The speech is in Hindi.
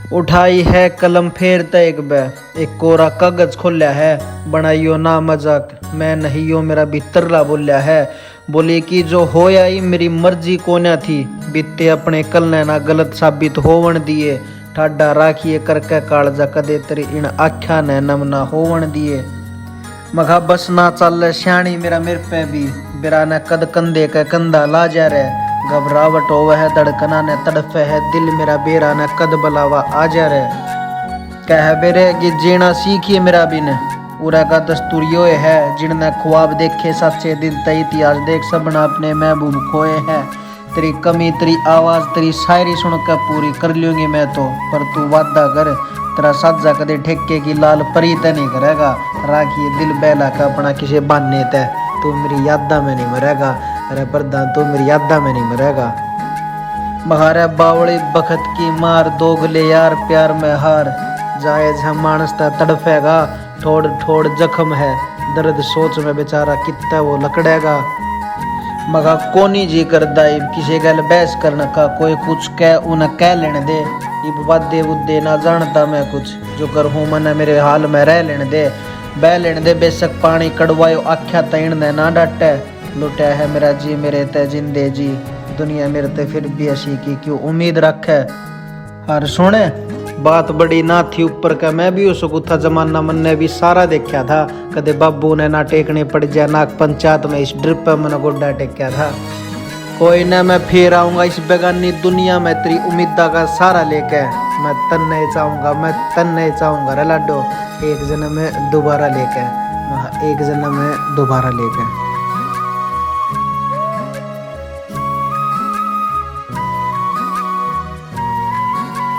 उठाई है कलम फेर एक बै, एक कोरा कागज खोलिया है, बनाइयो ना मजाक मैं नहीं यो मेरा भीतरला बोलिया है। बोली कि जो होया ही मेरी मर्जी कोन्या थी, बीते अपने कल ने ना गलत साबित होवन दिए, ठाडा राखिए करके कालजा कदे तेरी इन आख्या ने नम ना होवन दिए। मघा बस ना चल श्याणी मेरा मेरे पे भी, बिरा ने कद कंधे के कंधा ला जा रे, घबरावट होवे है धड़कना ने तड़फे है दिल मेरा बेरा ने कद बलावा आ जा रे। कह बेरे कि जीना सीखिए मेरा बिन, उरा का दस्तूर यो है, जिनने ख्वाब देखे सच्चे दिल तई इतिहास देख सबना अपने महबूब खोए हैं। तेरी कमी तेरी आवाज तेरी शायरी सुनकर पूरी कर लूंगी मैं तो, पर तू वादा कर तेरा साजा कदे ठेके की लाल परी ते नहीं करेगा, राखिए दिल बहला का अपना किसी बाने ते, तू मेरी यादा में नहीं मरेगा, अरे प्रधान तू मेरी यादा में नहीं मरेगा। महारे बावड़ी बखत की मार दोगले यार प्यार में हार, जायज है मानस तड़फेगा, ठोड़ ठोड़ जख्म है दर्द सोच में बेचारा कितना वो लकड़ेगा। मगा कोनी जी कर दाइब किसी गल बहस करने का, कोई कुछ कह उन्हें कह लेने दे, इब वादे बुद्दे ना जानता मैं कुछ, जो कर हूँ मन मेरे हाल में रह लेने दे, बह लेने दे बेशक पानी कड़वायो आख्या तैन ने ना डाटे, लुटा है मेरा जी मेरे ते जिंदे जी, दुनिया मेरे ते फिर भी अशी की क्यों उम्मीद रखे। हर सुने बात बड़ी ना थी ऊपर का, मैं भी उस गुथा जमाना मन ने भी सारा देखा था, कदे बाबू ने ना टेकने पड़ जाए नाक पंचायत में इस ड्रिप पे मैंने गोड्डा टेक्या था। कोई ना मैं फिर आऊंगा इस बेगानी दुनिया में तेरी उम्मीदा का सारा लेके, मैं तन नहीं चाहूंगा मैं तन नहीं चाहूंगा रे लाडो, एक जन्म में दोबारा लेके, एक जन्म में दोबारा लेके।